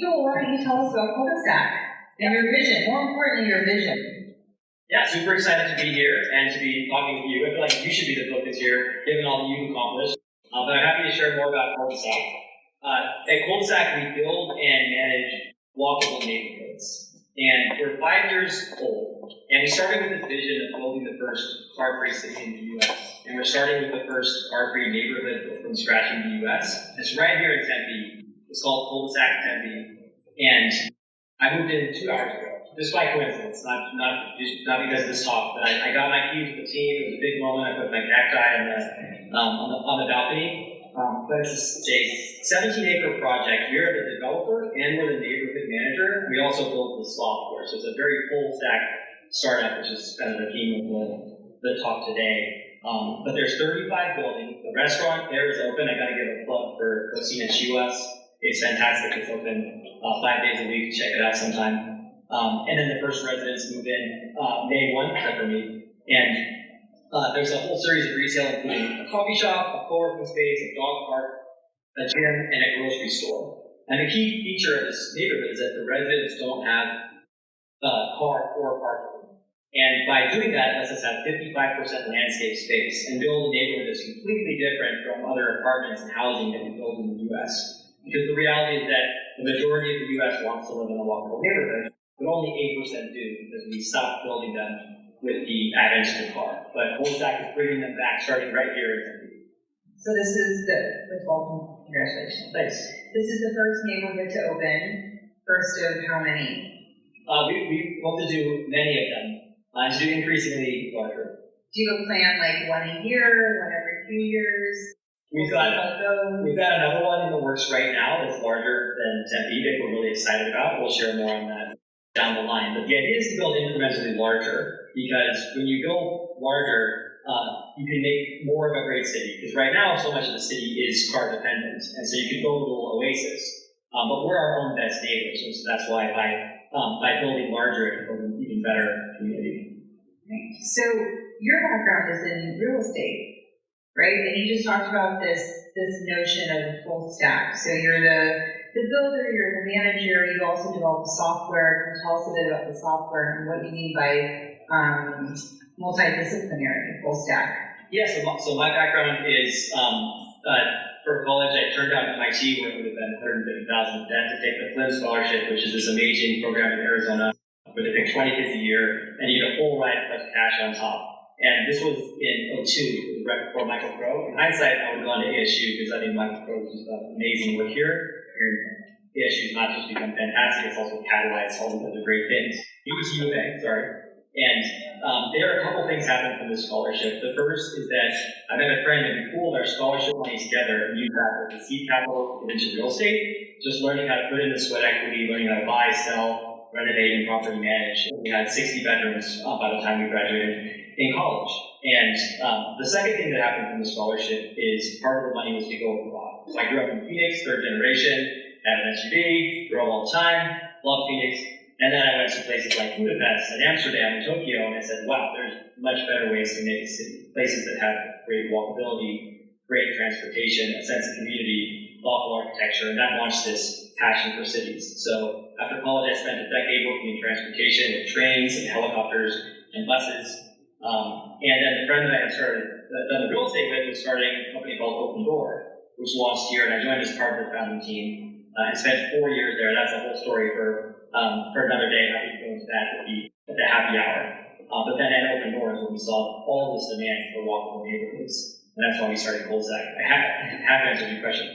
Joel, why don't you tell us about Culdesac and your vision, more importantly, your vision. Yeah, super excited to be here and to be talking with you. I feel like you should be the focus here, given all that you've accomplished. But I'm happy to share more about Culdesac. At Culdesac, we build and manage walkable neighborhoods. And we're 5 years old. And we started with this vision of building the first car-free city in the U.S. And we're starting with the first car-free neighborhood built from scratch in the U.S. It's right here in Tempe. It's called Culdesac Tempe. And I moved in 2 hours ago. Just by coincidence, not because of this talk, but I got my keys with the team. It was a big moment. I put my cacti on the balcony. But it's a 17-acre project. We're the developer and we're the neighborhood manager. We also build the software, so it's a very full stack startup, which is kind of the theme of the talk today. But there's 35 buildings. The restaurant there is open. I got to give a plug for Cocina Chihuas. It's fantastic. It's open 5 days a week. Check it out sometime. And then the first residents move in May 1, except for me. And there's a whole series of retail, including a coffee shop, a co-working space, a dog park, a gym, and a grocery store. And the key feature of this neighborhood is that the residents don't have car or parking. And by doing that, it lets us have 55% landscape space and build a neighborhood that's completely different from other apartments and housing that we build in the U.S. Because the reality is that the majority of the U.S. wants to live in a walkable neighborhood, but only 8% do because we stopped building them with the advent of the car. But Culdesac is bringing them back, starting right here in Tempe. So this is welcome, congratulations. Thanks. This is the first neighborhood to open. First of how many? We hope to do many of them, and to do increasingly larger. Do you have a plan like one a year, one every few years? We've got another one in the works right now that's larger than Tempe that we're really excited about. We'll share more on that down the line. But the idea is to build incrementally larger, because when you build larger, you can make more of a great city. Because right now, so much of the city is car dependent, and so you can build a little oasis. But we're our own best neighbors, and so that's why by building larger, it can build an even better community. Right. So your background is in real estate, right? And you just talked about this notion of a full stack. So you're the builder, you're the manager, you also develop the software. Can you tell us a bit about the software and what you mean by multidisciplinary, full stack? Yeah, so my background is, for college, I turned down MIT, where it would have been $150,000 debt to take the Flynn Scholarship, which is this amazing program in Arizona, where they pick 20 kids a year, and you get a full ride plus cash on top. And this was in 2002, right before Michael Crow. In hindsight, I would have gone to ASU, because I think Michael Crow was just amazing work here. ASU has not just become fantastic, it's also catalyzed all these other great things. He was U of A, sorry. And there are a couple things happened from this scholarship. The first is that I met a friend and we pooled our scholarship money together and used that as the seed capital to get into real estate, just learning how to put in the sweat equity, learning how to buy, sell, renovate, and properly manage. We had 60 bedrooms by the time we graduated in college. And the second thing that happened from the scholarship is part of the money was to go abroad. So I grew up in Phoenix, third generation, had an SUV, drove all the time, loved Phoenix. And then I went to places like Budapest and Amsterdam and Tokyo, and I said, wow, there's much better ways to make a city. Places that have great walkability, great transportation, a sense of community, thoughtful architecture, and that launched this passion for cities. So after college, I spent a decade working in transportation with trains and helicopters and buses. And then the friend that I had done the real estate with was starting a company called Opendoor, which launched here, and I joined as part of the founding team and spent 4 years there. That's a whole story for another day. Happy to go into that at the happy hour. But then at Opendoor is when we saw all this demand for walkable neighborhoods, and that's why we started Culdesac. I have answered your question.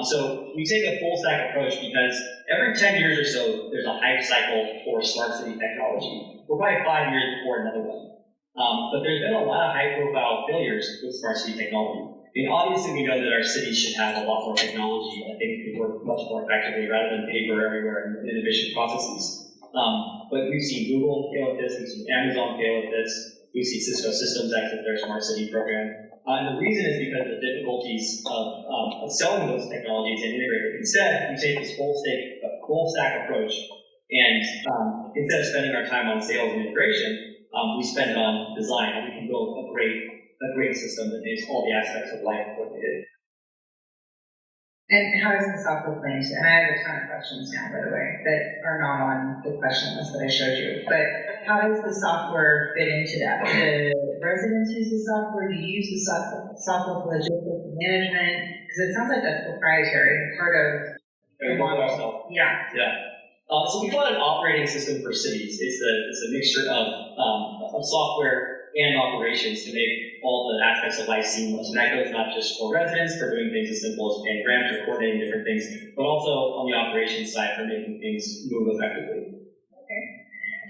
So we take a full stack approach because every 10 years or so, there's a hype cycle for smart city technology. We're probably 5 years before another one. But there's been a lot of high-profile failures with smart city technology. I mean, obviously, we know that our cities should have a lot more technology, and I think it could work much more effectively rather than paper everywhere and inefficient processes. But we've seen Google fail at this, we've seen Amazon fail at this, we've seen Cisco Systems exit their smart city program. And the reason is because of the difficulties of selling those technologies and integrating. Instead, we take this full stack approach, and instead of spending our time on sales and integration, we spend it on design, and we can build a great system that makes all the aspects of life what they did. And how does the software play into, and I have a ton of questions now, by the way, that are not on the question list that I showed you, but how does the software fit into that? Do residents use the software? Do you use the software for logistics and management? Because it sounds like that's proprietary, part of the model. Yeah. So we call it an operating system for cities. It's a mixture of software and operations to make all the aspects of life seamless. And that goes not just for residents, for doing things as simple as paying rent or coordinating different things, but also on the operations side for making things move effectively. Okay.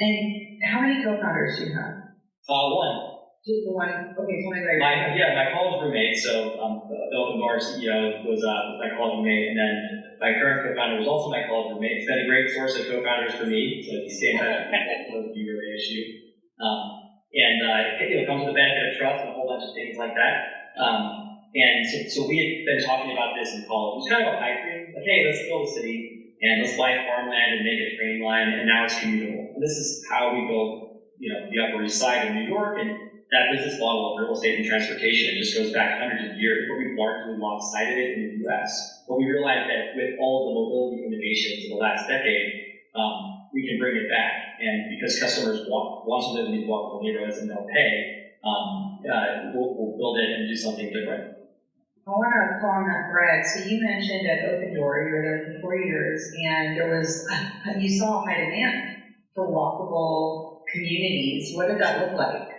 And how many co-founders do you have? One. Just the one. Okay, tell me about your my college roommate. So the Opendoor CEO was my college roommate, and then my current co-founder was also my college roommate. It's been a great source of co-founders for me. So at the same time, it won't be really an issue. It comes with the benefit of trust and a whole bunch of things like that. So we had been talking about this in college. It was kind of a pipe dream. Like, hey, let's build a city and let's buy farmland and make a train line, and now it's commutable. And this is how we built, the Upper East Side of New York, and that business model of real estate and transportation just goes back hundreds of years, but we've largely lost sight of it in the U.S. But we realized that with all the mobility innovations of the last decade, we can bring it back. And because customers want to live in these walkable neighborhoods and they'll pay, we'll build it and do something different. I want to pull on that thread. So you mentioned at Opendoor, you were there for 4 years, and you saw a high demand for walkable communities. What did that look like?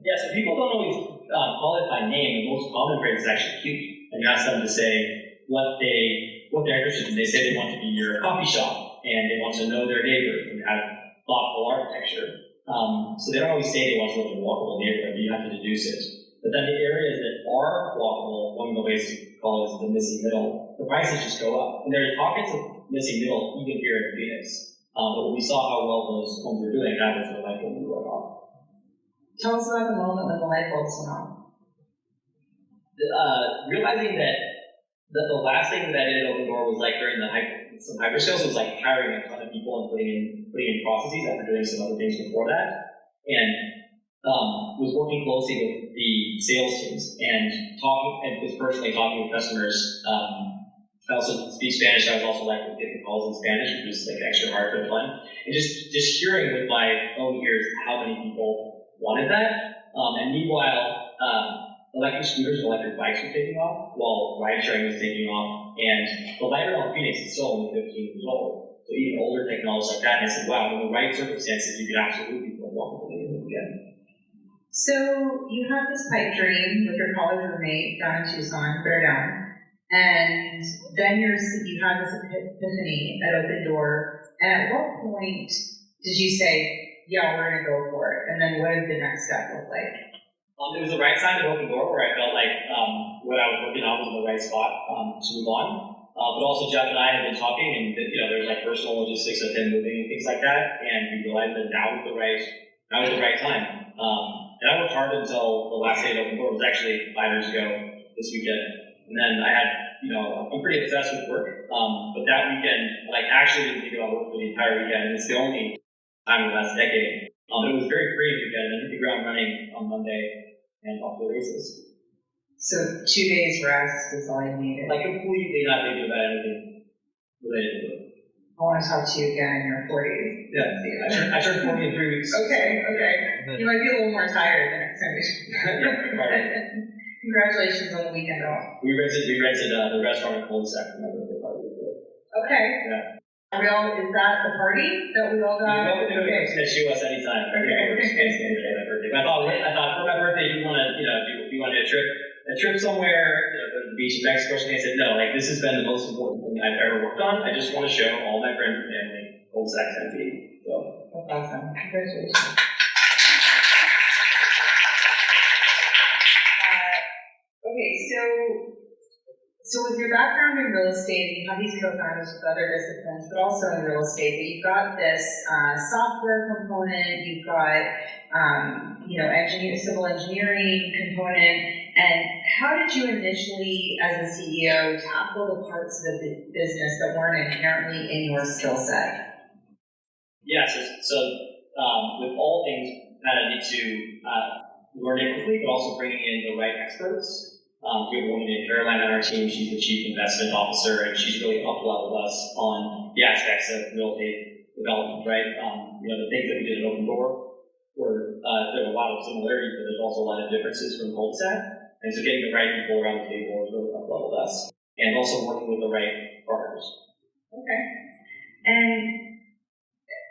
Yeah, so people don't always call it by name. The most common phrase is actually cute. And you ask them to say what they're interested in. They say they want to be near a coffee shop, and they want to know their neighbors and have thoughtful architecture. So they don't always say they want to live in a walkable neighborhood, but you have to deduce it. But then the areas that are walkable, one of the ways to call it is the missing middle, the prices just go up. And there are pockets of missing middle even here in Phoenix. But when we saw how well those homes were doing, that was the light bulb we went off. Tell us about the moment when the light bulbs went on. Realizing that the last thing that I did at Opendoor was like during some hyperscales was like hiring a ton of people and putting in processes after doing some other things before that, and was working closely with the sales teams and was personally talking with customers. I also speak Spanish. I was also like getting calls in Spanish, which was like extra hard but fun, and just hearing with my own ears how many people wanted that. And meanwhile, electric scooters and electric bikes were taking off, while ride sharing was taking off. And the light rail in Phoenix is still only 15 years old. So even older technology like that, and I said, wow, in the right circumstances, you could absolutely go walkable neighborhood again. So you have this pipe dream with your college roommate down in Tucson, bear down, and then you have this epiphany at Opendoor. And at what point did you say, yeah, we're going to go for it? And then what did the next step look like? It was the right side of Opendoor where I felt like what I was working on was in the right spot to move on. But also Jeff and I had been talking, and there's like personal logistics of him moving and things like that, and we realized that now was the right time. And I worked hard until the last day of Opendoor. It was actually 5 years ago this weekend, and then I had I'm pretty obsessed with work. But that weekend, like, actually didn't think about work for the entire weekend, and it's the only time in the last decade. But it was very freeing weekend, and I hit the ground running on Monday and off the races. So 2 days rest is all you needed? Like, completely not thinking about anything related to it. I want to talk to you again in your 40s. Yeah, I turned 40 in 3 weeks. Okay. You might be a little more tired the next time we Yeah, Congratulations on the weekend off. We rented the restaurant at Culdesac for my birthday party. Okay. Yeah. Is that the party that we all got? You can issue us anytime. Okay. I thought for my birthday you want to do a trip somewhere, go to the beach in Mexico or something. I said no, like this has been the most important thing I've ever worked on. I just want to show all my friends and family Culdesac Inc. So that's awesome. Congratulations. Okay, so with your background in real estate, you have these co-founders with other disciplines, but also in real estate, but you've got this software component, you've got civil engineering component, and how did you initially, as a CEO, tackle the parts of the business that weren't inherently in your skill set? Yeah, so with all things, you kind of need to learn it quickly, but also bringing in the right experts. We have a woman named Caroline on our team. She's the chief investment officer, and she's really up-leveled us on the aspects of real estate development, right? The things that we did at Opendoor were, there are a lot of similarities, but there's also a lot of differences from Culdesac. And so getting the right people around the table has really up-leveled us. And also working with the right partners. Okay. And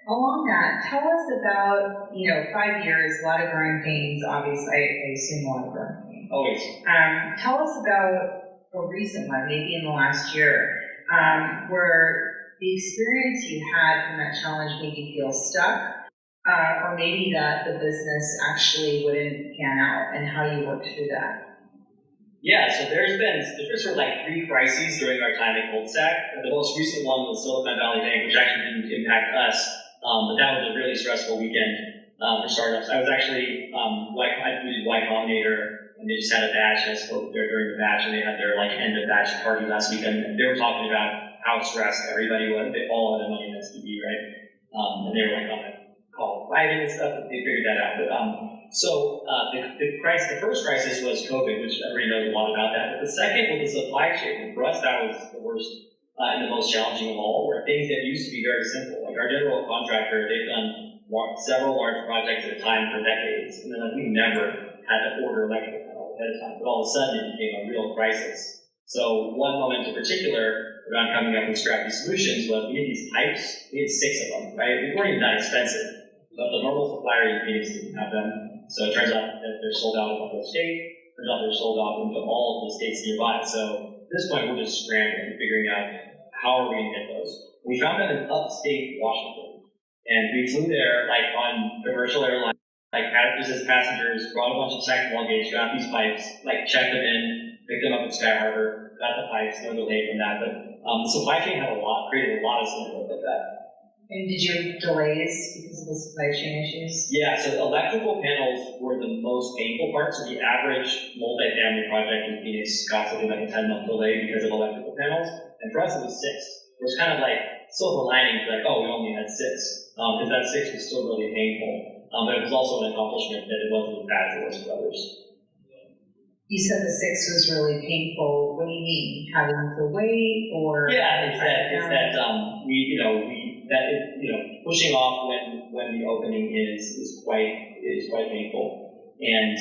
along that, tell us about, 5 years, a lot of growing pains, obviously, I assume a lot of growing pains. Always. Tell us about a recent one, maybe in the last year, where the experience you had from that challenge made you feel stuck, or maybe that the business actually wouldn't pan out, and how you worked through that. Yeah, so there's been sort of like 3 crises during our time at Culdesac. The most recent one was Silicon Valley Bank, which actually didn't impact us, but that was a really stressful weekend for startups. I was actually, I did Y Combinator, and they just had a batch, and I spoke there during the batch, and they had their end of batch party last weekend, and they were talking about how stressed everybody was. They all had their money in SVB, right? And they were on the call fighting and stuff, and they figured that out. But the first crisis was COVID, which everybody knows a lot about that. But the second was the supply chain. And for us, that was the worst and the most challenging of all, where things that used to be very simple. Like our general contractor, they've done several large projects at a time for decades. And then we never had to order electrical panels ahead of time. But all of a sudden, it became a real crisis. So one moment in particular around coming up with scrappy solutions was we had these pipes. We had 6 of them, right? They weren't even that expensive. But the normal supplier in Phoenix didn't have them. So it turns out that they're sold out in the whole state. Turns out they're sold out into all of the states nearby. So at this point, we're just scrambling and figuring out how are we going to get those. We found them in upstate Washington. And we flew there on commercial airlines, just as passengers, brought a bunch of tech luggage, got these pipes, checked them in, picked them up at Sky Harbor, got the pipes, no delay from that. But the supply chain created a lot of scenarios like that. And did you have delays because of the supply chain issues? Yeah, so electrical panels were the most painful part. So the average multifamily project in Phoenix got something like a 10-month delay because of electrical panels. And for us, it was 6. It was kind of silver lining, we only had 6. Because that 6 was still really painful. But it was also an accomplishment that it wasn't as bad as it was for others. You said the 6 was really painful. What do you mean? Having to wait, or? Yeah, pushing off when the opening is quite painful, and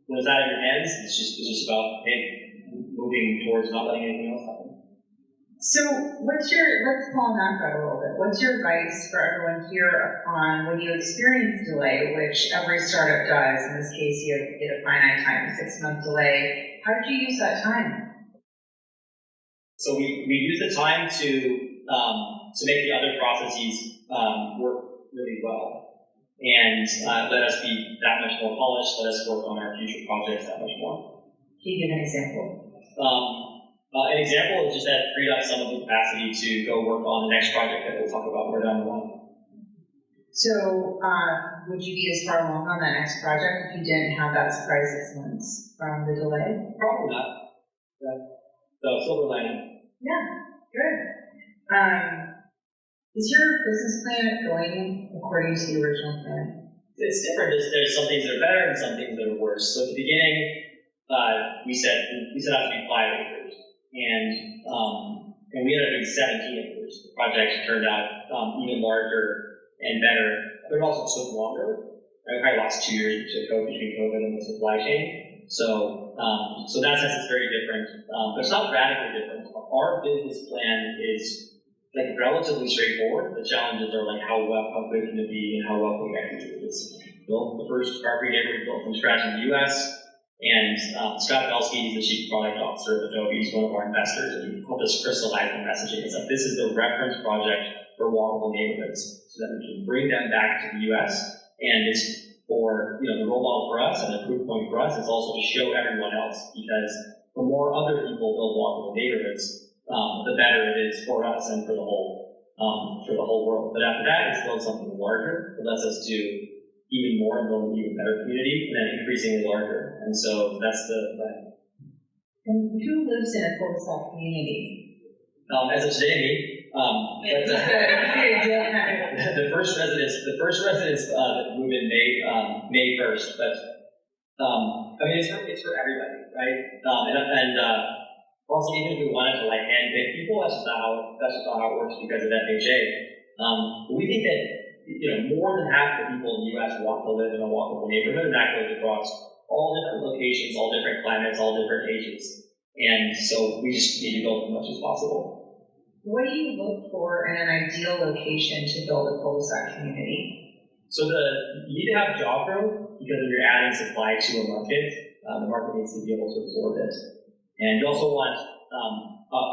when it's out of your hands, it's just about moving towards not letting anything else happen. So let's pull on that thread a little bit. What's your advice for everyone here on when you experience delay, which every startup does? In this case, you get a finite time, a 6-month delay. How did you use that time? So we use the time to make the other processes work really well, and let us be that much more polished. Let us work on our future projects that much more. Can you give an example? An example is just that freed up some of the capacity to go work on the next project that we'll talk about more down the line. So, would you be as far along on that next project if you didn't have that surprise 6 months from the delay? Probably not. Yeah. So silver lining. Yeah, good. Is your business plan going according to the original plan? It's different. There's some things that are better and some things that are worse. So at the beginning, we set out to be 5 acres, and we ended up doing 17 acres. The project turned out even larger and better, but it also took longer. It probably lost 2 years between COVID and the supply chain. So in that sense, it's very different, but it's not radically different. Our business plan is relatively straightforward. The challenges are how good can it be and how well can we execute it. It's built the first concrete neighborhood built from scratch in the U.S. And Scott Belsky, he's the chief product officer of Adobe. He's one of our investors, and he helped us crystallize the messaging. It's this is the reference project for walkable neighborhoods, so that we can bring them back to the U.S. And it's for the role model for us and the proof point for us. It's also to show everyone else, because the more other people build walkable neighborhoods, the better it is for us and for the whole world. But after that, it's build something larger that lets us do even more and build an even better community, and then increasingly larger. And so that's the plan. And who lives in a Culdesac community? As of today, me. The first residents move in May 1st, but I mean, it's for everybody, right? Also, even if we wanted to like handpick people, that's just not how it works because of FHA. We think that more than half the people in the U.S. want to live in a walkable neighborhood, and that goes across all different locations, all different climates, all different ages. And so we just need to build as much as possible. What do you look for in an ideal location to build a Culdesac community? So you need to have job growth because if you're adding supply to a market, the market needs to be able to absorb it. And you also want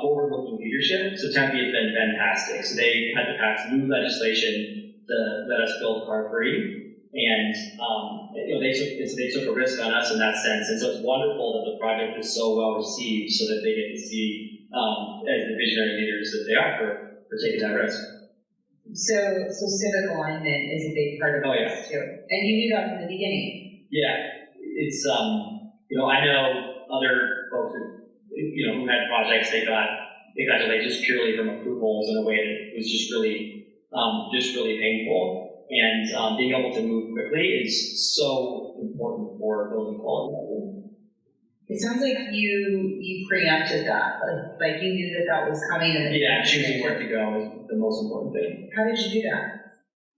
forward-looking leadership. So Tempe has been fantastic. So they had to pass new legislation to let us build car-free, and they took a risk on us in that sense. And so it's wonderful that the project is so well received, so that they get to see as the visionary leaders that they are for taking that risk. So civic alignment is a big part of this too, and you knew that from the beginning. Yeah, it's I know other folks who had projects they got delayed just purely from approvals in a way that was just really painful. And being able to move quickly is so important for building quality. It sounds like you preempted that, like you knew that was coming. Choosing where to go is the most important thing. How did you do that?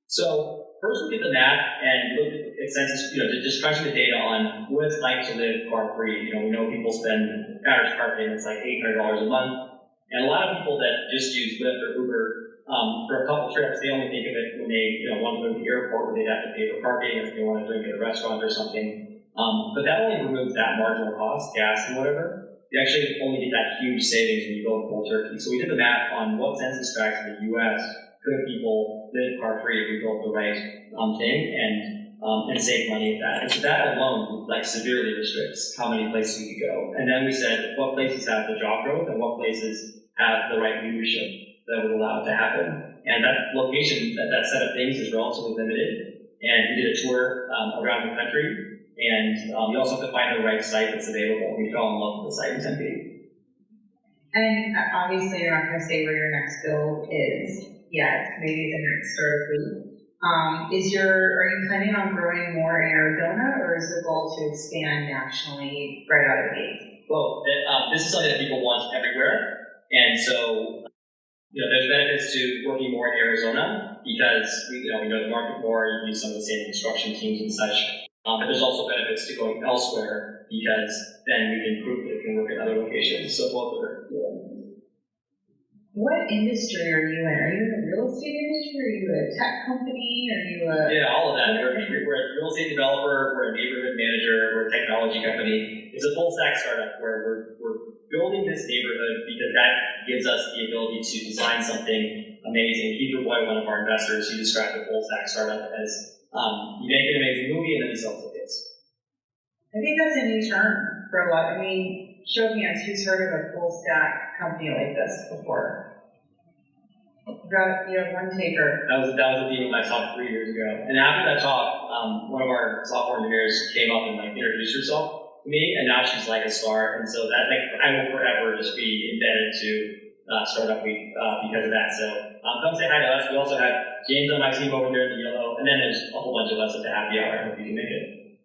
So first we did the math and looked at census, just crunching the data on what it's like to live car-free. We know people spend average car payments like $800 a month, and a lot of people that just use Lyft or Uber for a couple trips, they only think of it when they want to go to the airport where they'd have to pay for parking, or if they want to drink at a restaurant or something. But that only removes that marginal cost, gas and whatever. You actually only get that huge savings when you go full turkey. So we did the math on what census tracts in the U.S. could people live car-free if we built the right thing and save money at that. And so that alone severely restricts how many places we could go. And then we said what places have the job growth and what places have the right leadership that would allow it to happen. And that location, that set of things is relatively limited. And we did a tour around the country. And you also have to find the right site that's available. We fell in love with the site in Tempe. And obviously, you're not going to say where your next build is yet. Maybe the next sort of route. Are you planning on growing more in Arizona, or is the goal to expand nationally right out of the gate? Well, this is something that people want everywhere, and so there's benefits to working more in Arizona because we know the market more. You use some of the same construction teams and such. But there's also benefits to going elsewhere because then we can prove that it can work in other locations. So both are. What industry are you in? Are you in the real estate industry? Are you a tech company? Are you a... Yeah, all of that. We're a real estate developer, we're a neighborhood manager, we're a technology company. It's a full stack startup where we're building this neighborhood because that gives us the ability to design something amazing. Keith Roy, one of our investors, he described the full stack startup as you make an amazing movie and then you sell tickets. I think that's a new term for a lot. Show of hands, who's heard of a full stack company like this before? You have one taker. That was the theme of my talk 3 years ago. And after that talk, one of our software engineers came up and introduced herself to me, and now she's like a star. And so that I will forever just be indebted to Startup Week because of that. So come say hi to us. We also have James on my team over there in the yellow, and then there's a whole bunch of us at the happy hour. I hope you can make it.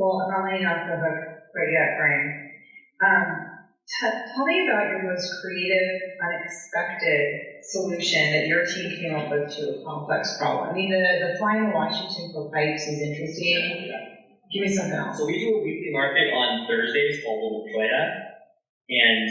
Well, I'm not laying off the hook quite yet, Brian. Tell me about your most creative, unexpected solution that your team came up with to a complex problem. The flying to Washington for pipes is interesting. Yeah. Give me something else. So we do a weekly market on Thursdays called Little Playa, and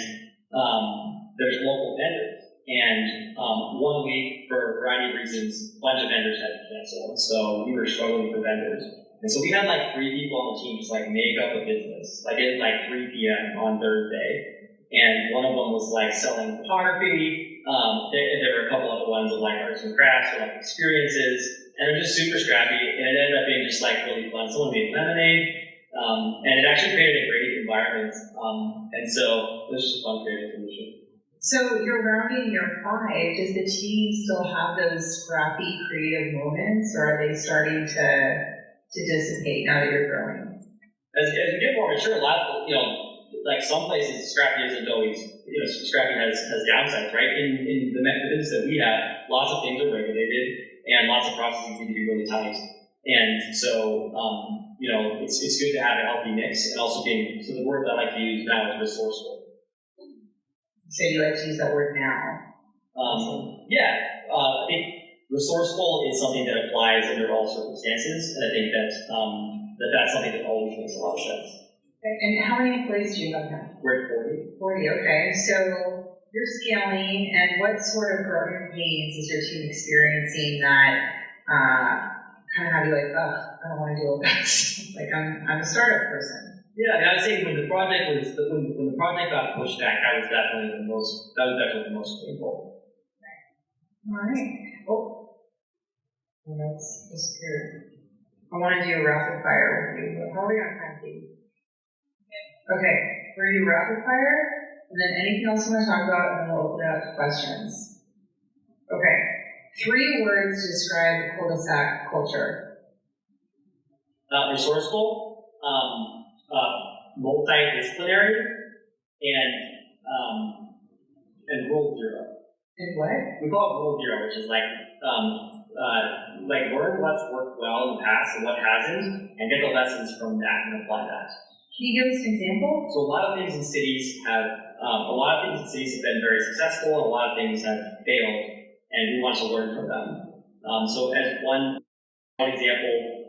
there's local vendors. And 1 week, for a variety of reasons, a bunch of vendors had to cancel. So we were struggling for vendors. And so we had 3 people on the team just make up a business, at 3 p.m. on Thursday. And one of them was selling photography. There were a couple other ones of arts and crafts or experiences. And they're just super scrappy. And it ended up being just really fun. Someone made lemonade. And it actually created a great environment. And so it was just a fun creative solution. So you're rounding year 5. Does the team still have those scrappy creative moments, or are they starting to dissipate now that you're growing? As you get more mature, a lot of, some places scrappy isn't always, scrappy has downsides, right? In the business that we have, lots of things are regulated and lots of processes need to be really tight. And so, it's good to have a healthy mix, and also so the word that I like to use now is resourceful. So you like to use that word now? I think resourceful is something that applies under all circumstances, and I think that that's something that always makes a lot of sense. Okay. And how many employees do you have now? We're at 40. 40, okay. So you're scaling, and what sort of growing pains is your team experiencing that kind of have you like, I don't want to deal with that. Like I'm a startup person. Yeah, I would say when the project got pushed back, that was definitely the most painful. All right. Oh, that's disappeared. I want to do a rapid fire with you. How are we on time, Katie? Okay, we're going to do rapid fire, and then anything else you want to talk about, and then we'll open it up to questions. Okay, 3 words to describe Culdesac culture. Resourceful, multidisciplinary, and rule zero. And what? We call it rule zero, which is like learn what's worked well in the past and what hasn't, and get the lessons from that and apply that. Can you give us an example? So a lot of things in cities have been very successful, and a lot of things have failed, and we want to learn from them. So as one example,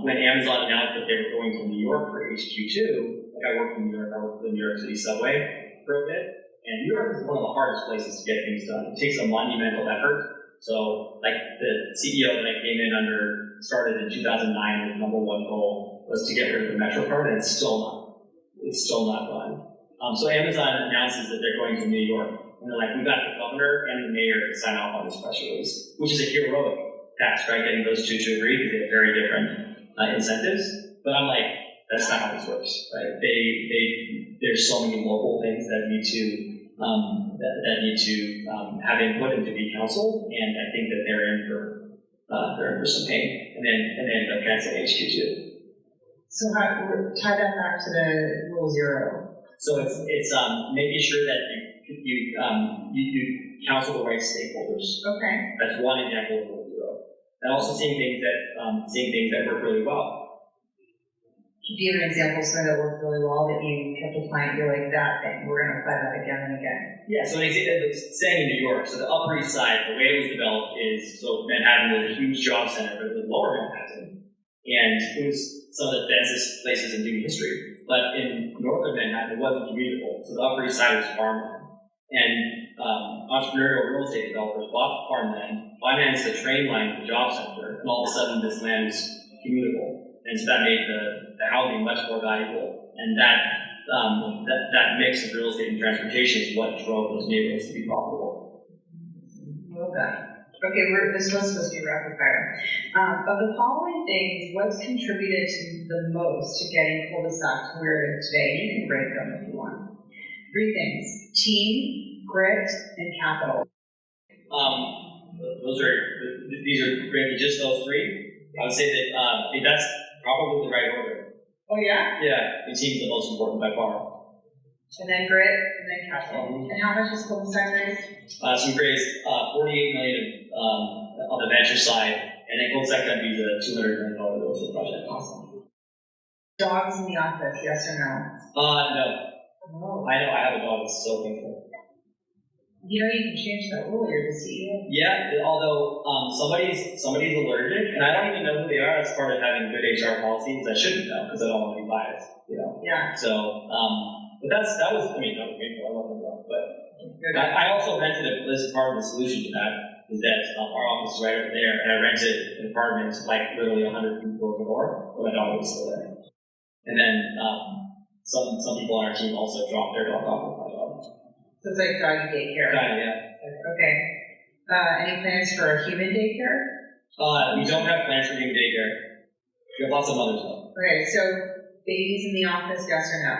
when Amazon announced that they were going to New York for HQ2, like I worked in New York, I worked for the New York City subway for a bit, and New York is one of the hardest places to get things done. It takes a monumental effort. So, like the CEO that I came in under started in 2009, his number one goal was to get rid of the Metro card, and it's still not done. So Amazon announces that they're going to New York, and they're like, we got the governor and the mayor to sign off on this press release, which is a heroic task, right? Getting those two to agree because they have very different incentives. But I'm like, that's not how this works, right? There's so many local things that need to have input into the council, and I think that they're in for some pain, and then end up canceling HQ2. So how tie that back to the rule zero? So it's making sure that you counsel the right stakeholders. Okay. That's one example of rule zero. And also seeing things that work really well. Can you give an example of something that worked really well that you kept a client, you're like, that thing, we're going to apply that again and again? Yeah, so an example, saying in New York, so the Upper East Side, the way it was developed is, so Manhattan was a huge job center, but it was lower Manhattan. And it was some of the densest places in human history. But in northern Manhattan, it wasn't commutable. So the Upper East Side was farmland. And entrepreneurial real estate developers bought farmland, financed the train line to the job center, and all of a sudden this land was commutable. And so that made the housing much more valuable. And that mix of real estate and transportation is what drove those neighborhoods to be profitable. Love that. Okay, this was supposed to be rapid fire. Of the following things, what's contributed to the most to getting Culdesac to where it is today? You can rank them if you want. 3 things: team, grit, and capital. These are really just those 3. I would say that that's probably the right order. Oh yeah? Yeah, the team's the most important by far. And then grit, and then capital. Mm-hmm. And how much is Culdesac raised? So we raised $48 million on the venture side, and then Culdesac got me the $200 million real estate project. Awesome. Dogs in the office, yes or no? No. Oh. I know, I have a dog, it's so painful. You know, you can change that rule, you're the CEO. Yeah, although somebody's allergic, and I don't even know who they are. That's part of having good HR policies. I shouldn't know because I don't want to be biased, you know. Yeah. So, but that was painful. I love my dog, but I also rented this part of the solution to that is that our office is right over there, and I rented an apartment like literally 100 feet door to door, but my dog was still there. And then some people on our team also dropped their dog off with my dog. So it's like doggy daycare. Kind of, yeah. Okay. Any plans for human daycare? We don't have plans for human daycare. We have lots of mothers though. Okay, so babies in the office, yes or no?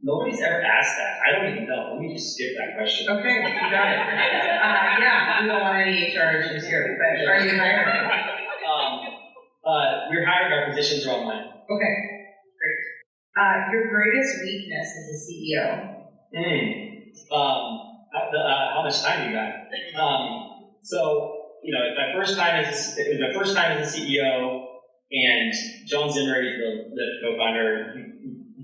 Nobody's ever asked that. I don't even know. Let me just skip that question. Okay, you got it. Yeah, we don't want any HR issues here, but are you hiring? We're hiring. Our positions are online. Okay, great. Your greatest weakness as a CEO? How much time you got? So, it was my first time as a CEO, And John Zimmer, he's the co-founder, he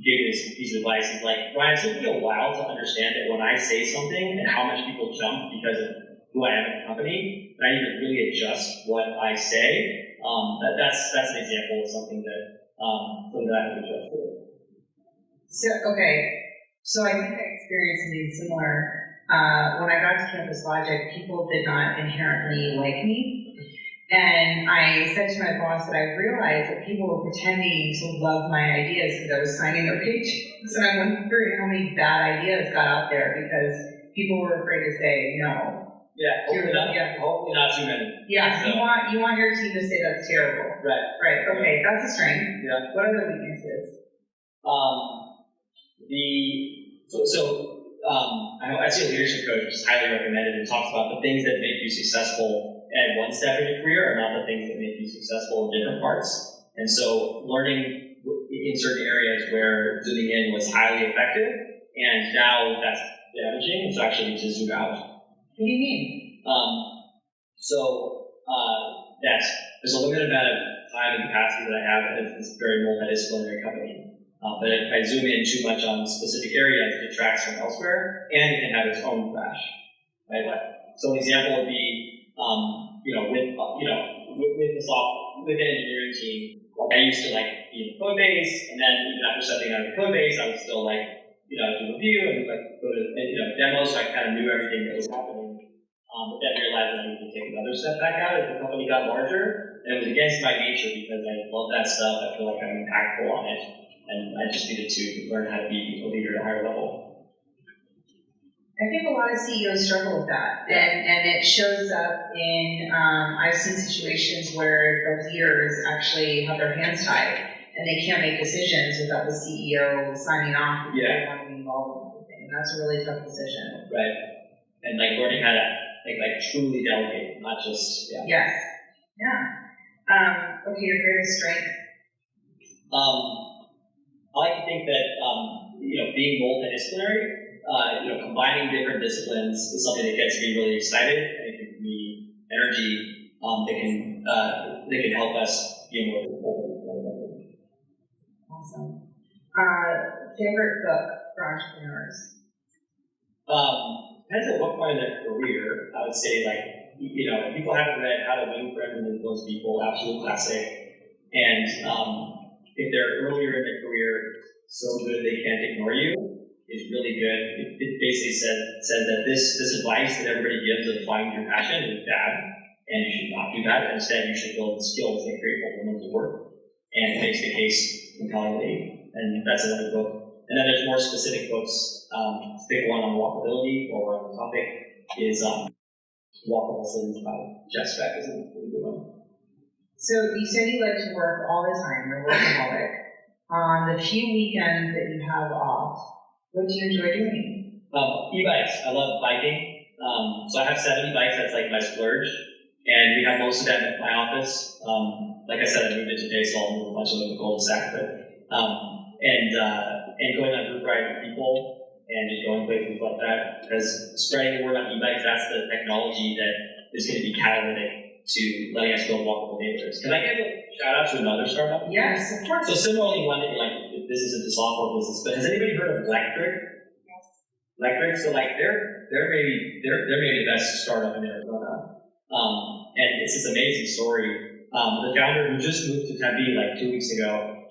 gave me this piece of advice. He's like, Ryan, it took me a while to understand that when I say something and how much people jump because of who I am at the company, and I need to really adjust what I say. That's an example of something that I have to adjust for. So I think I experienced something similar. When I got to CampusLogic, people did not inherently like me. And I said to my boss that I realized that people were pretending to love my ideas because I was signing their paychecks. And I wondered how many bad ideas got out there because people were afraid to say no. Yeah, hopefully not too many. Yeah, so. you want your team to say that's terrible. Right. Okay, that's a strength. Yeah. What are the weaknesses? I know SEO Leadership Coach, which is highly recommended, and talks about the things that make you successful at one step in your career are not the things that make you successful in different parts. And so learning in certain areas where zooming in was highly effective, and now that's damaging, it's actually to zoom out. What do you mean? That there's a limited amount of time and capacity that I have as this very multidisciplinary company. But if I zoom in too much on specific areas, it detracts from elsewhere, and it can have its own crash. Right? So an example would be, with the engineering team, I used to be in the code base, and then even after stepping out of the code base, I would still do review and go to demos, so I kind of knew everything that was happening. But then realized I needed to take another step back out as the company got larger, and it was against my nature because I love that stuff. I feel like I'm impactful on it. And I just needed to learn how to be a leader at a higher level. I think a lot of CEOs struggle with that. And it shows up in, I've seen situations where the leaders actually have their hands tied and they can't make decisions without the CEO signing off because they want to be involved in everything. And that's a really tough decision. Right. And learning how to truly delegate, not just, Yes. Yeah. Okay, your greatest strength? I like to think that being multidisciplinary, combining different disciplines is something that gets me really excited, and it gives me energy that can help us be more multidisciplinary. Awesome. Favorite book for entrepreneurs? Depends at what point in their career. I would say if people haven't read How to Win Friends and Influence People, absolute classic, and if they're earlier in their career, so good they can't ignore you, is really good. It basically says that this advice that everybody gives of find your passion is bad, and you should not do that. Instead, you should build skills that create fulfillment of work, and it makes the case compellingly. And that's another book. And then there's more specific books. Big one on walkability, or on the topic, is Walkable Cities by Jeff Speck is a really good one. So you said you like to work all the time, you're a workaholic. On the few weekends that you have off, what do you enjoy doing? E-bikes. I love biking. So I have 70 bikes, that's my splurge. And we have most of them at my office. Like I said, I moved it today, so I'll move a bunch of them to Culdesac. And going on group rides with people and just going places like that. Because spreading the word on e-bikes, that's the technology that is going to be catalytic to letting us build walkable neighborhoods. Can I give a shout out to another startup? Yes, of course. So similarly, one that this isn't the software business, but has anybody heard of Electric? Yes. Electric, so they're maybe the best startup in Arizona. And it's this amazing story. The founder, who just moved to Tempe 2 weeks ago,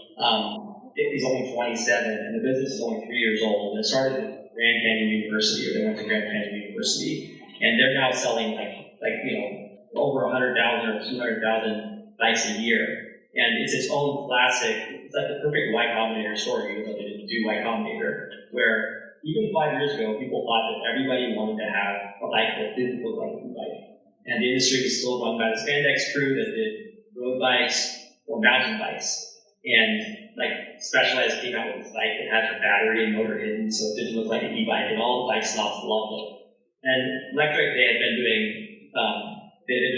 he's only 27, and the business is only 3 years old. And it started at Grand Canyon University, or they went to Grand Canyon University, and they're now selling over 100,000 or 200,000 bikes a year. And it's its own classic, it's like the perfect Y Combinator story, even though they didn't do Y Combinator, where even 5 years ago, people thought that everybody wanted to have a bike that didn't look like a bike. And the industry was still run by the spandex crew that did road bikes or mountain bikes. And Specialized came out with this bike that had a battery and motor hidden, so it didn't look like an e-bike, and all the bike snobs loved it. And Electric, they had been doing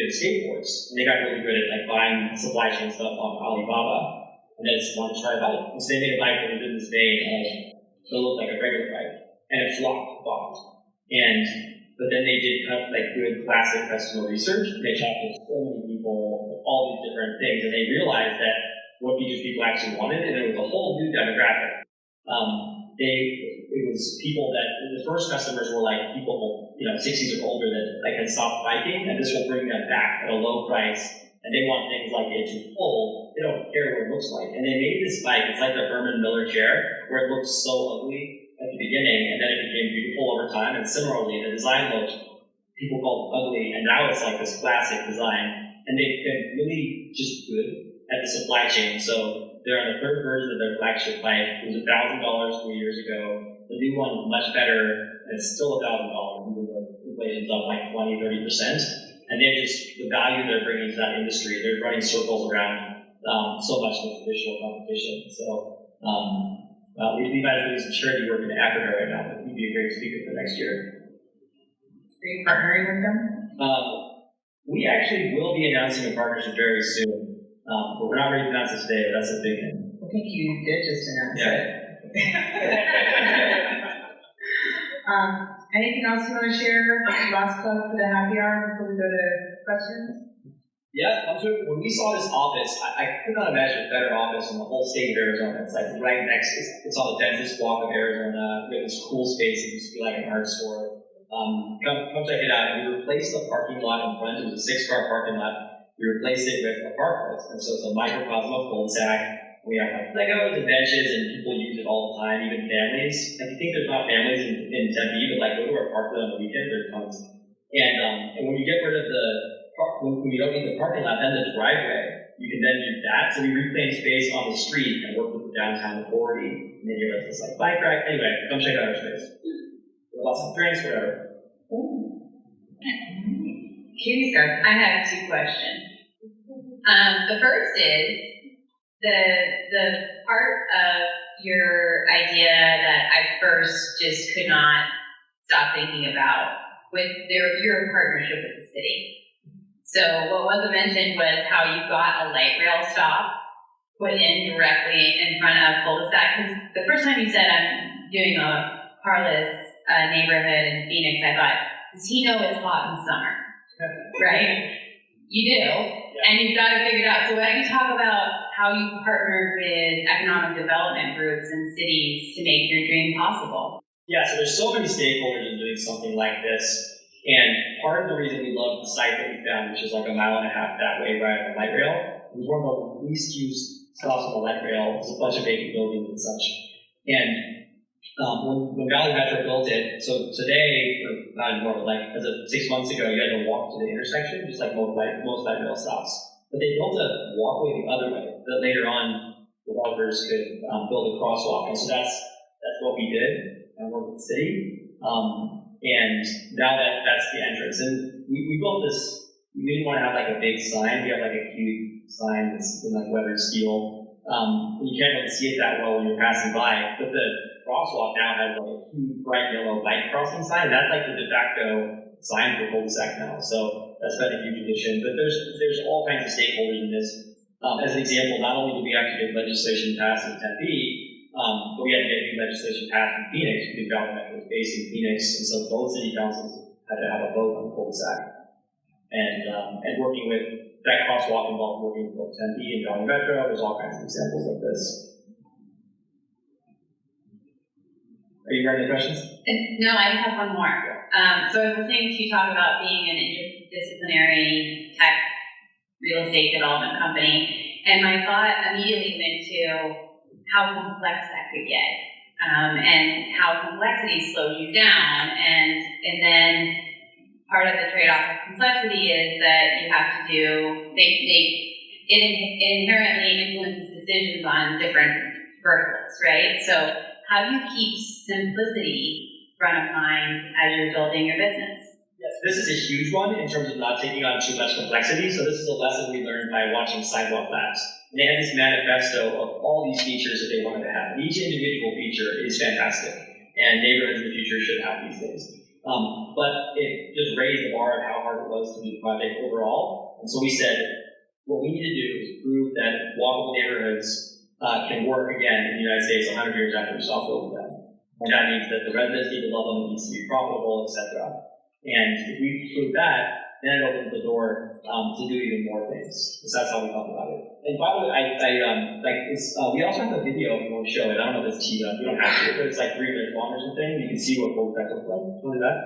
skateboards, and they got really good at buying supply chain stuff on Alibaba, and then just wanted to try a bike. And so they made a bike that was in this vein, and it looked like a regular bike, and it bombed. But then they did good classic customer research. They talked to so many people all these different things, and they realized that what features people actually wanted, and it was a whole new demographic. It was people that, the first customers were like people, 60s or older that like had stopped biking, and this will bring them back at a low price, and they want things like it to fold. They don't care what it looks like. And they made this bike, it's like the Herman Miller chair, where it looked so ugly at the beginning, and then it became beautiful over time, and similarly, the design looked, people called ugly, and now it's like this classic design, and they've been really just good at the supply chain. So they're on the third version of their flagship bike. It was $1,000 3 years ago. The new one, much better, and it's still $1,000, even though inflation's up like 20-30%. And they're just, the value they're bringing to that industry, they're running circles around so much of the traditional competition. So we've had to do some charity work in Africa right now, but we'd be a great speaker for next year. Are you partnering with them? We actually will be announcing a partnership very soon. But we're not ready to announce it today, but that's a big thing. I think you did just announce it. Anything else you want to share? Last plug for the happy hour before we go to questions? Yeah, when we saw this office, I could not imagine a better office in the whole state of Arizona. It's like right next, it's on the densest block of Arizona. We have this cool space that used to be like an art store. Come check it out. We replaced the parking lot in front. It was a 6-car parking lot. We replaced it with a parklet. And so it's a microcosm of Culdesac. We have like Legos and benches, and people use it all the time, even families. Like, you think there's not families in Tempe, but like go to our parklet on the weekend, there's tons. And when you get rid of when you don't need the parking lot, then the driveway, you can then use that. So we reclaim space on the street and work with the downtown authority. And then you have this like bike rack. Anyway, come check out our space. Lots of drinks, whatever. Katie's got. I have 2 questions. The first is the part of your idea that I first just could not stop thinking about was your partnership with the city. So what wasn't mentioned was how you got a light rail stop put in directly in front of Culdesac. Because the first time you said I'm doing a carless neighborhood in Phoenix, I thought, does he know it's hot in the summer? Right? You do, and you've got to figure it out. So why don't you talk about how you partnered with economic development groups and cities to make your dream possible? Yeah, so there's so many stakeholders in doing something like this. And part of the reason we love the site that we found, which is like 1.5 miles that way right on the light rail, was one of the least used stops on the light rail. It's a bunch of vacant buildings and such. And when Valley Metro built it, so today, or not anymore, but like as of 6 months ago, you had to walk to the intersection, just like most light rail stops. But they built a walkway the other way, that later on developers could build a crosswalk. And so that's what we did and worked with the city. And now that's the entrance. And we built this, we didn't want to have like a big sign. We have like a cute sign that's in like weathered steel. You can't really see it that well when you're passing by, but the crosswalk now has like a huge bright yellow bike crossing sign, and that's like the de facto sign for Culdesac now. So that's been a huge addition. But there's all kinds of stakeholders in this. As an example, not only did we actually get legislation passed in Tempe, but we had to get new legislation passed in Phoenix because Valley Metro was based in Phoenix, and so both city councils had to have a vote on Culdesac. And working with that crosswalk involved working with both Tempe and Valley Metro. There's all kinds of examples of this. Are you ready for questions? No, I just have one more. So I was listening to you talk about being an interdisciplinary tech real estate development company, and my thought immediately went to how complex that could get, and how complexity slows you down, and then part of the trade-off of complexity is that you have to it inherently influences decisions on different verticals, right? So how do you keep simplicity front of mind as you're building your business? Yes, this is a huge one in terms of not taking on too much complexity. So this is a lesson we learned by watching Sidewalk Labs. And they had this manifesto of all these features that they wanted to have. Each individual feature is fantastic, and neighborhoods in the future should have these things. But it just raised the bar of how hard it was to do the project overall. And so we said, what we need to do is prove that walkable neighborhoods can work again in the United States 100 years after we stopped building them. And that means that the residents need to love them, it needs to be profitable, etc. And if we prove that, then it opens the door to do even more things. So that's how we talk about it. And by the way, we also have a video if you want to show it. I don't know if it's teed up. You don't have to, but it's like 3 minutes long or something. You can see what Culdesac looks like. Want to do that?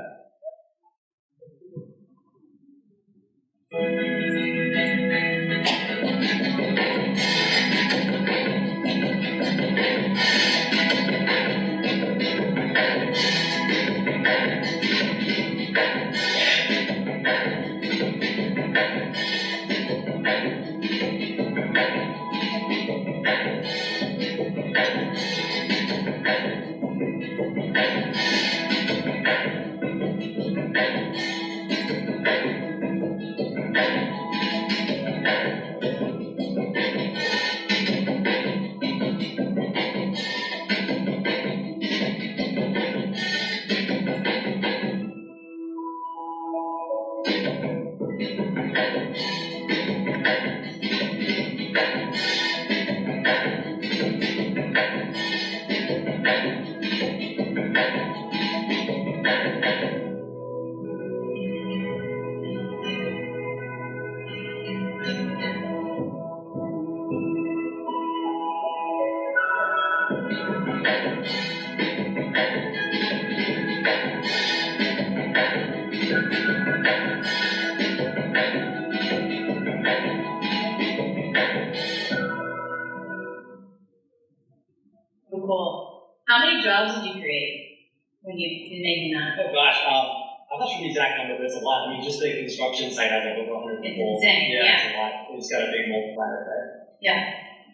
Cool. How many jobs did you create when you making that? Oh gosh, I'm not sure the exact number, but it's a lot. I mean, just the construction site has like over 100 people. It's insane. Yeah, it's a lot. It's got a big multiplier there. Yeah.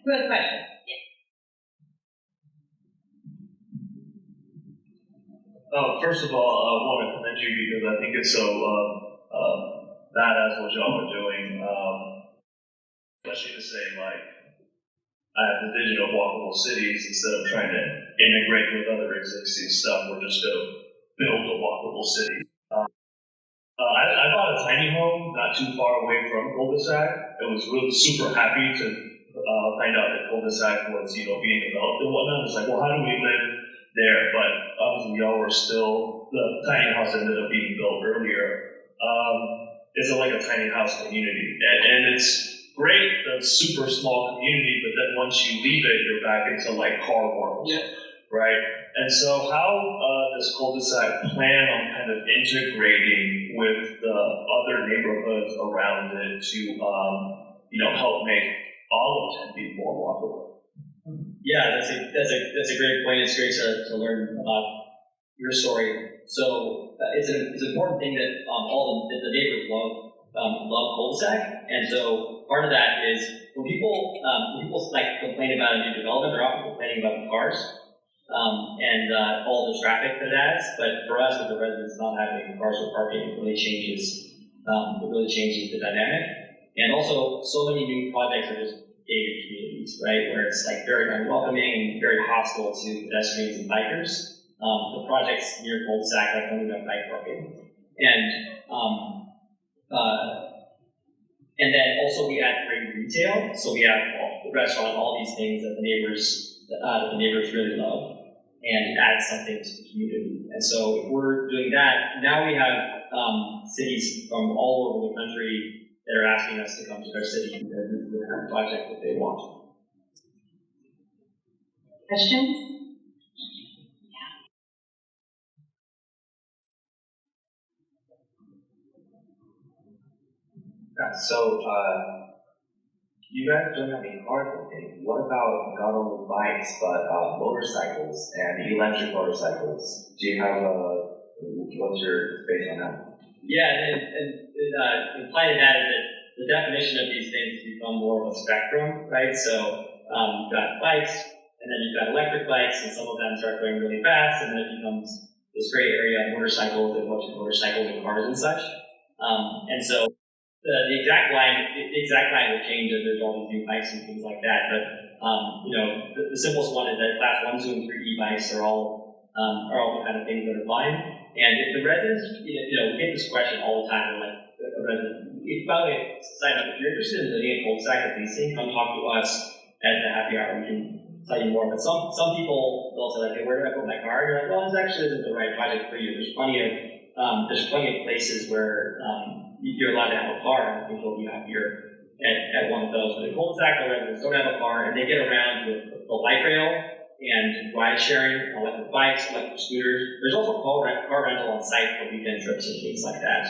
Good question. Yeah. First of all, I want to commend you because I think it's so badass what y'all are doing. Especially to say, like, I have the vision of walkable cities instead of trying to integrate with other existing stuff. We're just going to build a walkable city. I bought a tiny home not too far away from Culdesac. I was really super happy to find out that Culdesac was, being developed and whatnot. It's like, well, how do we live there? But obviously, y'all were still, the tiny house ended up being built earlier. It's like a tiny house community, and it's great, the super small community, but then once you leave it, you're back into like car world, right? And so how does Culdesac plan on kind of integrating with the other neighborhoods around it to, help make all of 10 be more walkable? Yeah, that's a great point. It's great to learn about your story. So it's an important thing that the neighbors love Culdesac, and so part of that is when people like complain about a new development, they're often complaining about the cars and all the traffic that it adds. But for us, with the residents not having cars or parking, it really changes the dynamic. And also, so many new projects are just gated communities, right, where it's like very unwelcoming and very hostile to pedestrians and bikers. The projects near Culdesac like only have bike parking, and then also we add great retail, so we have the restaurant, all these things that the neighbors really love, and it adds something to the community. And so if we're doing that, now we have cities from all over the country that are asking us to come to their city and do the kind of project that they want. Questions? So, you guys don't have any cars, I think. What about not only bikes, but motorcycles and electric motorcycles? Do you have what's your space on that? Yeah, and implied in that is that the definition of these things become more of a spectrum, right? So, you've got bikes, and then you've got electric bikes, and some of them start going really fast, and then it becomes this gray area of motorcycles and motorcycles and cars and such. And so, the exact line will change as there's all these new bikes and things like that. But the simplest one is that class 1, 2, and 3 e-bikes are all the kind of things that are fine. And if the residents, we get this question all the time. Like a resident, by the way, sign up if you're interested in living in Culdesac or leasing, come talk to us at the happy hour. We can tell you more. But some people they'll say like, hey, where do I put my car? And you're like, well, this actually isn't the right project for you. There's plenty of places where you're allowed to have a car, and I think you'll be happier at one of those. But in Culdesac, the residents don't have a car, and they get around with the light rail and ride sharing, electric bikes, electric scooters. There's also car rental on site for weekend trips and things like that.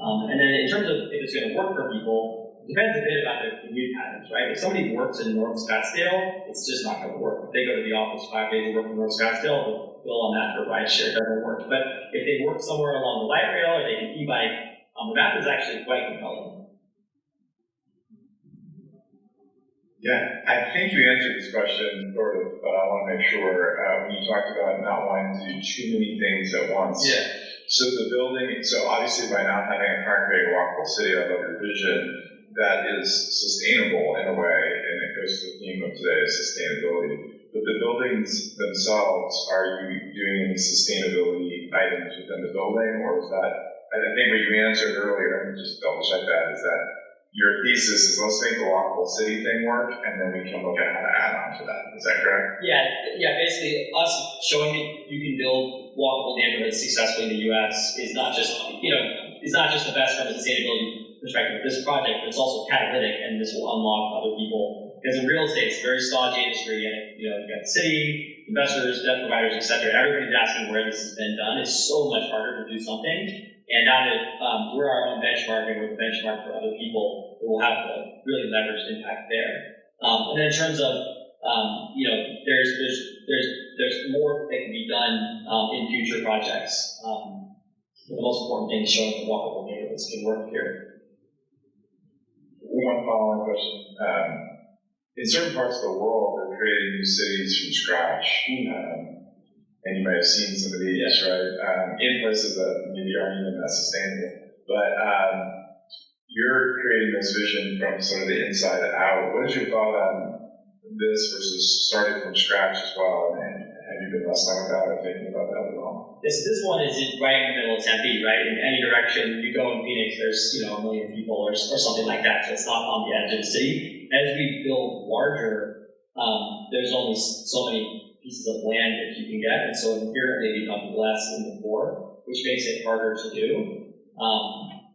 And then in terms of if it's going to work for people, it depends a bit about their commute patterns, right? If somebody works in North Scottsdale, it's just not going to work. If they go to the office 5 days a week in North Scottsdale, the bill on that for ride share doesn't work. But if they work somewhere along the light rail or they can e-bike, the map is actually quite compelling. Yeah, I think you answered this question sort of, but I want to make sure when you talked about not wanting to do too many things at once. Yeah. So the building, so obviously by not having a concrete walkable city, I love your vision, that is sustainable in a way, and it goes to the theme of today, sustainability. But the buildings themselves, are you doing any sustainability items within the building, or is that, I think what you answered earlier, and just double check that, is that your thesis is let's make the walkable city thing work, and then we can look at how to add on to that. Is that correct? Yeah. Basically, us showing that you can build walkable neighborhoods successfully in the U.S. is not just the best from a sustainability perspective of this project, but it's also catalytic, and this will unlock other people. Because in real estate, it's a very stodgy industry, and you've got the city, investors, debt providers, etc. Everybody's asking where this has been done. It's so much harder to do something. And now that we're our own benchmark and we're the benchmark for other people, we'll have a really leveraged impact there. And then in terms of, there's more that can be done in future projects. But the most important thing is showing that walkable neighborhoods can work here. One following question. In certain parts of the world, they're creating new cities from scratch. And you may have seen some of these, right? In places that maybe aren't even that sustainable. But you're creating this vision from sort of the inside out. What is your thought on this versus starting from scratch as well? And have you been wrestling with that or thinking about that at all? This one is right in the middle of Tempe, right? In any direction you go in Phoenix, there's 1 million people or something like that. So it's not on the edge of the city. As we build larger, there's only so many pieces of land that you can get, and so it inherently becomes less in the core, which makes it harder to do.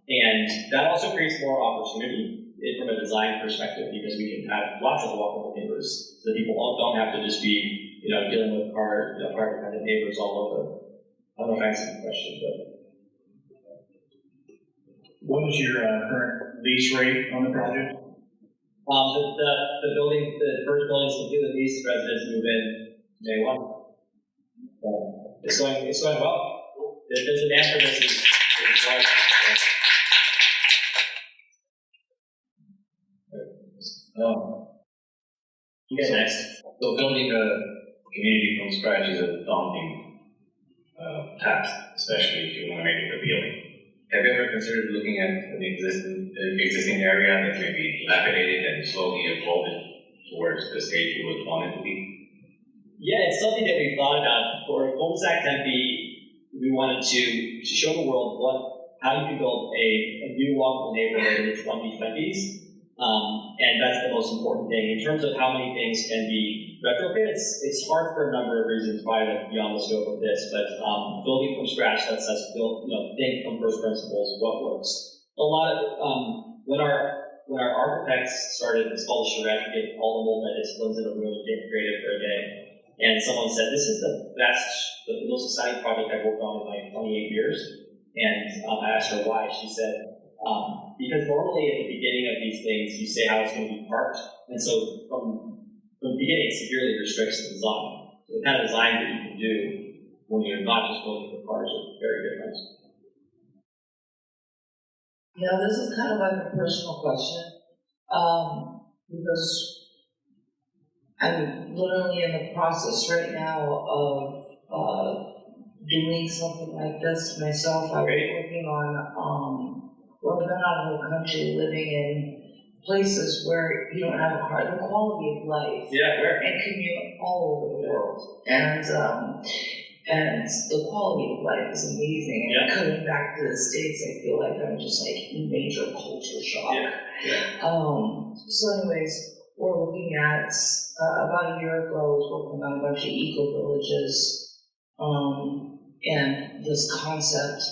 And that also creates more opportunity from a design perspective, because we can have lots of walkable neighbors, so people don't have to just be dealing with car-dependent neighbors all over. I don't know if I answered the question, but. What is your current lease rate on the project? The first building is completely leased. Residents move in Day 1. It's going well. The demand for this is large. Okay, next. So building a community from scratch is a daunting task, especially if you want to make it appealing. Have you ever considered looking at an existing area that's maybe dilapidated and slowly evolving towards the stage you would want it to be? Yeah, it's something that we've thought about. For Culdesac Tempe, we wanted to show the world how you can build a new walkable neighborhood in the 2020s. And that's the most important thing. In terms of how many things can be retrofit, it's hard for a number of reasons, probably beyond the scope of this, but building from scratch lets us think from first principles what works. A lot of, when our architects started, it's called a charrette, to get all the multidisciplines in a room to get creative for a day. And someone said, this is the most exciting project I've worked on in like 28 years. And I asked her why. She said, because normally at the beginning of these things, you say how it's going to be parked. And so from the beginning, it severely restricts the design. So the kind of design that you can do when you're not just building for cars are very different. Yeah, this is kind of like a personal question, because I'm literally in the process right now of doing something like this myself. I was working on, well, I've been out of the country, living in places where you don't have a car, the quality of life, and commute all over the world, and the quality of life is amazing. And coming back to the States, I feel like I'm just like in major culture shock. So anyways, we're looking at, about a year ago, I was working on a bunch of eco-villages, and this concept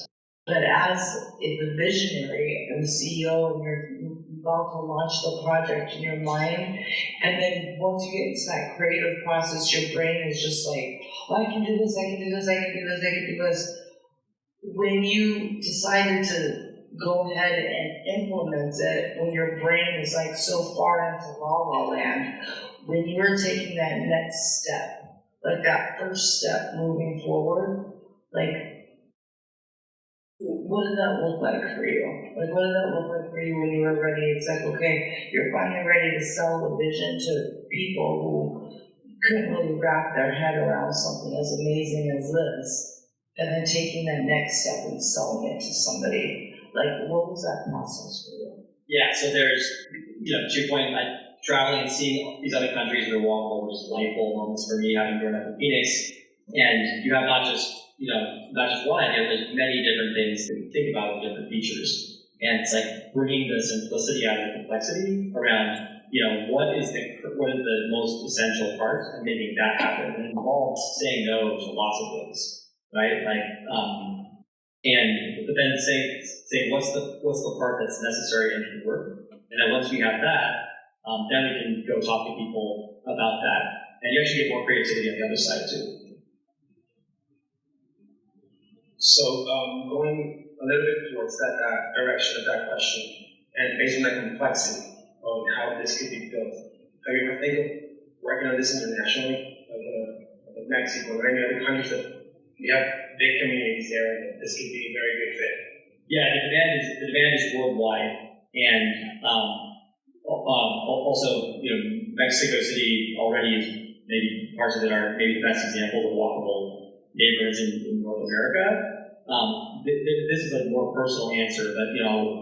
But as the visionary and the CEO, and you're about to launch the project in your mind, and then once you get into that creative process, your brain is just like, oh, I can do this, I can do this, I can do this, I can do this. When you decided to go ahead and implement it, when your brain is like so far into la-la land, when you were taking that next step, like that first step moving forward, like, what did that look like for you? Like, what did that look like for you when you were ready? It's like, okay, you're finally ready to sell the vision to people who couldn't really wrap their head around something as amazing as this, and then taking that next step and selling it to somebody. Like, what was that process for you? Yeah, so there's, to your point, like traveling and seeing these other countries that are walkable were just light bulb moments for me, having grown up in Phoenix. And you have not just one idea, there's many different things that you think about with different features. And it's like bringing the simplicity out of the complexity around, what is the most essential part and making that happen. And it involves saying no to lots of things, right? But then saying what's the part that's necessary and can work. And then once we have that, then we can go talk to people about that. And you actually get more creativity on the other side too. So going a little bit towards that direction of that question, and based on the complexity on how this could be built, have you ever think of working on this internationally, like Mexico or any other countries that we have big communities there, and this could be a very good fit? Yeah, the demand is worldwide, and also Mexico City already is maybe parts of it are maybe the best examples of walkable neighborhoods in North America. This is a more personal answer, but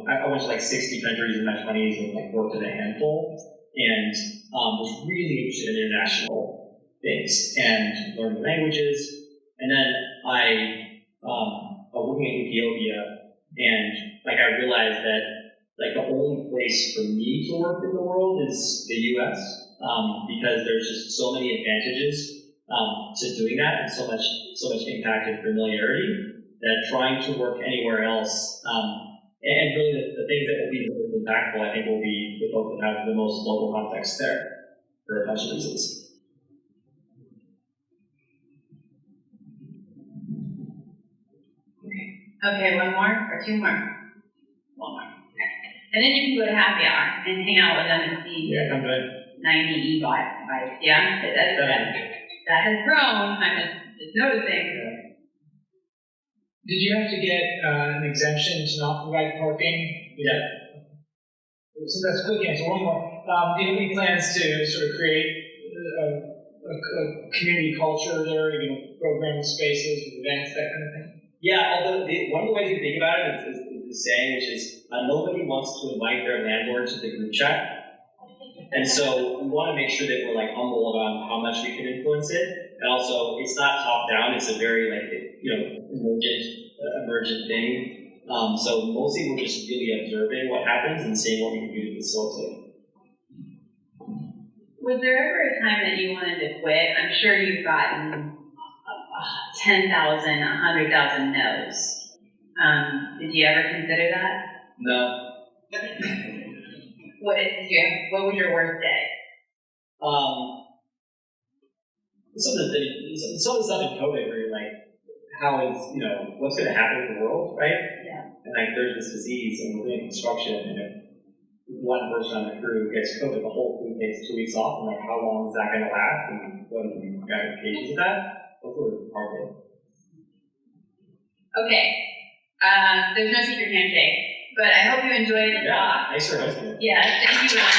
I went to like 60 countries in my 20s and worked in a handful, and was really interested in international things and learning languages. And then I was working in Ethiopia, and I realized that the only place for me to work in the world is the U.S. Because there's just so many advantages to doing that, and so much impact and familiarity, that trying to work anywhere else, and really the things that will be the most impactful, I think, will be the folks that have the most local context there, for a bunch of reasons. Okay, one more or two more? One more. Okay. And then you can go to happy hour and hang out with them and see Yeah, come good. 90 e-bikes. Yeah, that has grown. I'm just noticing. Yeah. Did you have to get an exemption to not provide parking? Yeah. So that's a quick answer. One more. Do you have any plans to sort of create a community culture there, program spaces, events, that kind of thing? Yeah, although one of the ways you think about it is the saying, which is nobody wants to invite their landlord to the group chat. And so we want to make sure that we're humble about how much we can influence it. And also, it's not top down, it's a very emergent thing. So mostly we're just really observing what happens and seeing what we can do to facilitate. Was there ever a time that you wanted to quit? I'm sure you've gotten 10,000, 100,000 no's. Did you ever consider that? No. What was your worst day? Some of the stuff in COVID where you're what's going to happen to the world, right? Yeah. And there's this disease and we're doing construction, and if one person on the crew gets COVID, the whole crew takes 2 weeks off, and how long is that going to last, and what are the ramifications of that? Those were hard. Okay. There's no secret handshake, but I hope you enjoyed the talk. Thanks for hosting it. Yes, thank you, Ron.